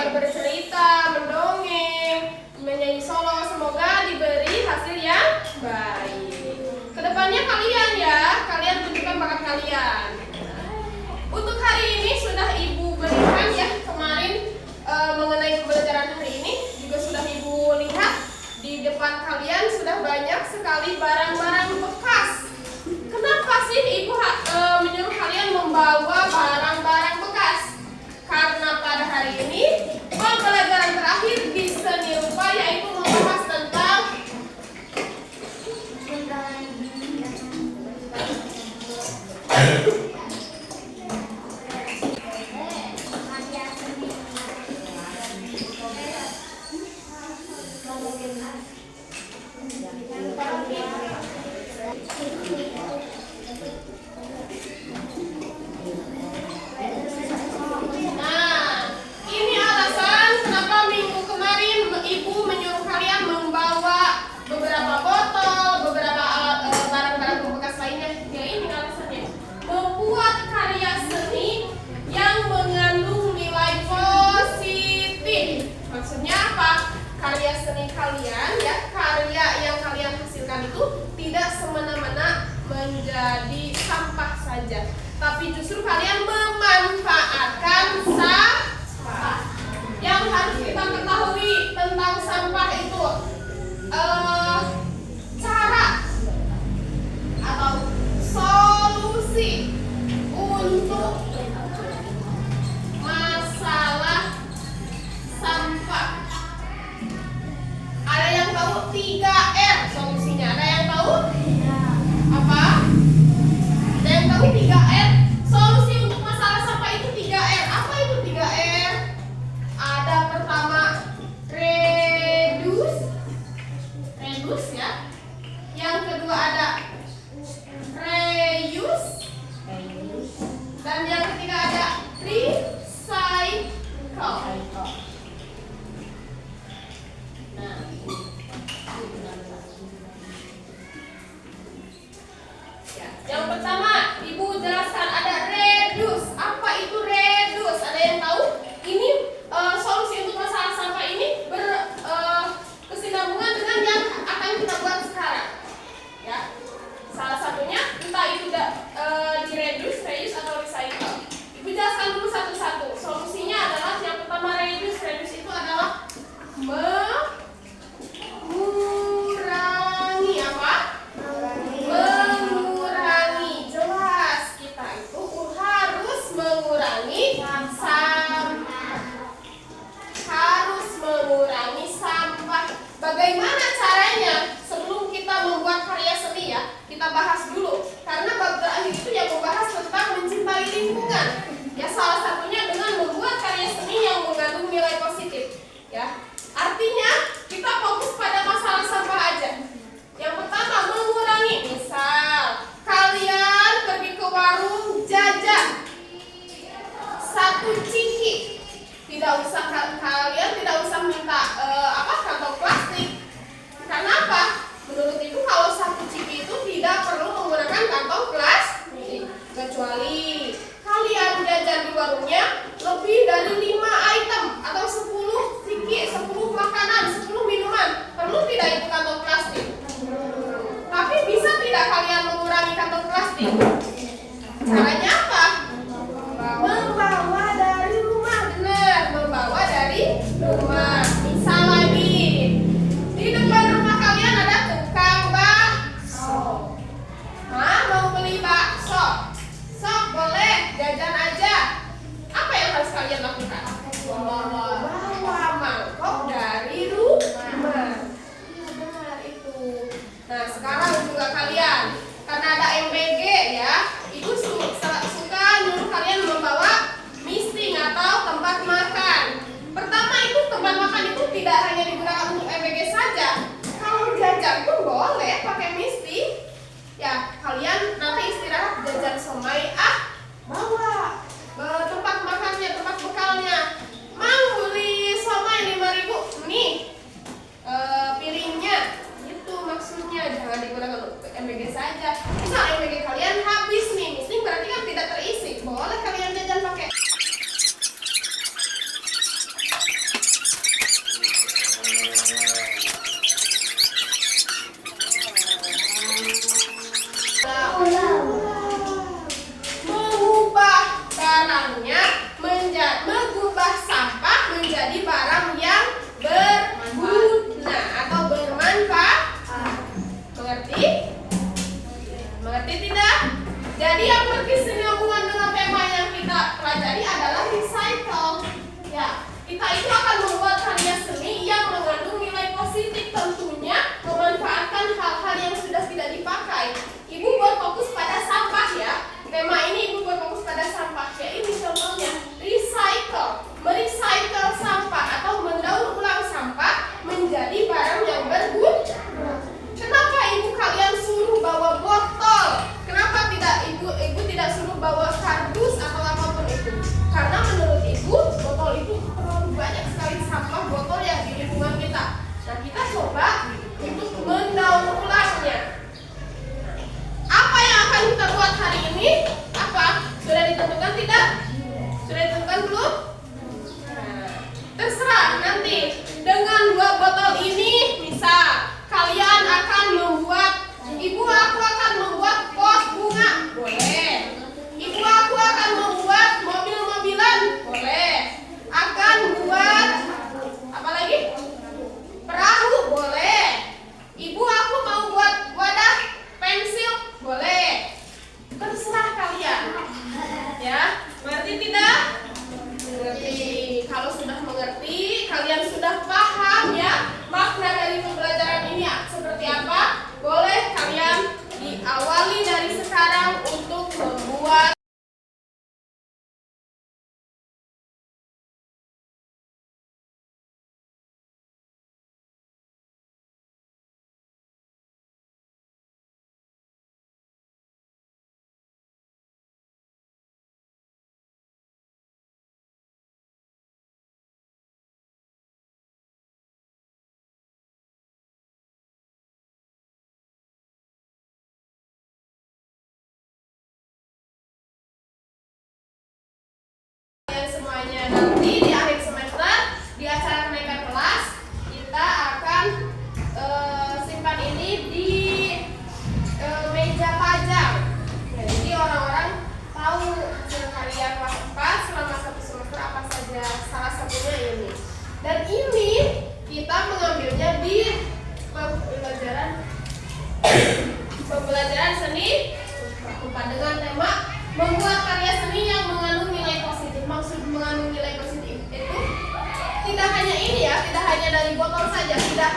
bercerita, mendongeng, menyanyi solo. Semoga diberi hasil yang baik. Kedepannya kalian tunjukkan bakat kalian. Untuk hari ini sudah Ibu berikan ya, kemarin mengenai pembelajaran hari ini juga sudah Ibu lihat di depan kalian sudah banyak sekali barang-barang bekas. Kenapa sih Ibu menyuruh kalian membawa barang-barang bekas? Karena pada hari ini pembelajaran terakhir di seni rupa yaitu membahas tentang kalian ya, karya yang kalian hasilkan itu tidak semena-mena menjadi sampah saja, tapi justru kalian memanfaatkan sampah. Yang harus kita ketahui tentang sampah itu cara atau solusi untuk masalah sampah. Ada yang tahu 3R solusinya? Ada yang tahu? Apa? Ada yang tahu 3R? Solusi untuk masalah sampah itu 3R. Apa itu 3R? Ada pertama reduce ya. Yang kedua ada reuse. Dan yang ketiga ada recycle. Yang pertama, Ibu jelaskan ada reduce. Apa itu reduce? Ada yang tahu? Ini solusi untuk masalah sampah ini berkesinambungan dengan yang akan kita buat sekarang. Ya, salah satunya entah itu di reduce, reuse atau recycle. Ibu jelaskan dulu satu-satu. Solusinya adalah yang pertama reduce. Reduce itu adalah mengurangi apa? Mengurangi. Jelas, kita itu harus mengurangi sampah. Harus mengurangi sampah. Bagaimana caranya? Sebelum kita membuat karya seni ya, kita bahas dulu. Karena bab terakhir itu yang membahas tentang mencintai lingkungan. Ya, salah satunya dengan membuat karya seni yang mengandung nilai positif. Ya, artinya kita fokus pada masalah sampah aja. Yang pertama, mengurangi. Misal kalian pergi ke warung jajan 1 ciki, kalian tidak usah minta kantong plastik. Karena apa? Menurut Ibu kalau 1 ciki itu tidak perlu menggunakan kantong plastik, kecuali kalian jajan di warungnya lebih dari 5 item atau 10 ciki, 10 makanan, 10 minuman. Perlu tidak itu kantong plastik? Tapi bisa tidak kalian mengurangi kantong plastik? Caranya apa? Membawa dari rumah. Benar, membawa dari rumah. Misal lagi, di depan rumah kalian ada tukang bakso. Mau beli bakso? Sok, boleh, jajan aja. Apa yang harus kalian lakukan? Bawa mangkok dari rumah. Benar itu. Nah, sekarang juga kalian, karena ada MBG ya, Ibu suka nyuruh kalian membawa misting atau tempat makan. Pertama itu tempat makan itu tidak hanya digunakan untuk MBG saja. Kalau jajan pun boleh pakai misting. Ya, kalian nanti istirahat jajan somai, bawa tempat makannya, tempat bekalnya. Mau beli somai 5.000, nih piringnya. Itu maksudnya, jangan digunakan untuk MBG saja. Misal MBG kalian habis nih, misting berarti kan tidak terisi. Boleh kalian jajan pakai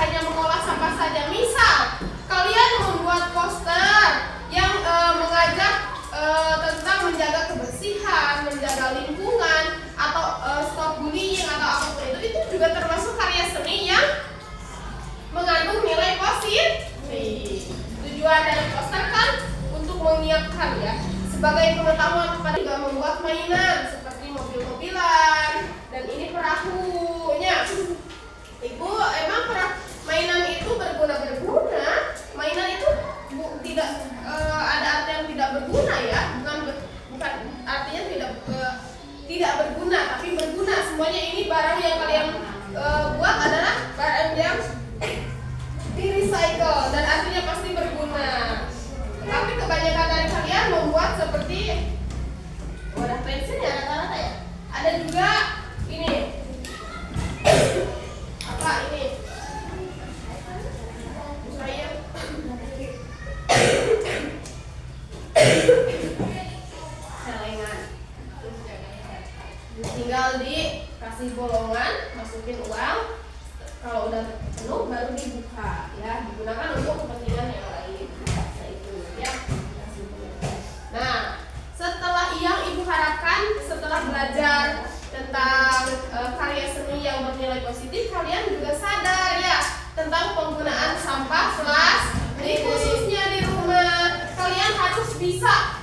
hanya mengolah sampah saja. Misal kalian membuat poster yang mengajak tentang menjaga kebersihan, menjaga lingkungan, atau stop bullying atau apapun itu juga termasuk karya seni yang mengandung nilai positif. Tujuan dari poster kan untuk mengingatkan ya, sebagai pengetahuan kepada juga membuat mainan seperti mobil-mobilan dan ini perahunya. Ibu, emang mainan itu berguna? Mainan itu tidak ada arti yang tidak berguna ya, bukan artinya tidak berguna, tapi berguna. Semuanya ini barang yang kalian buat adalah barang yang di recycle dan artinya pasti berguna. Tapi kebanyakan dari kalian membuat seperti wadah pensil ya rata-rata ya. Ada juga ini apa ini? Saya celengan. Tinggal dikasih bolongan, masukin uang. Kalau udah penuh baru dibuka ya, digunakan untuk kepentingan yang lain. Nah itu ya. Nah, setelah yang ibu harapkan setelah belajar tentang karya seni yang bernilai positif, kalian juga sadar ya tentang penggunaan sampah plastik khususnya di rumah. Kalian harus bisa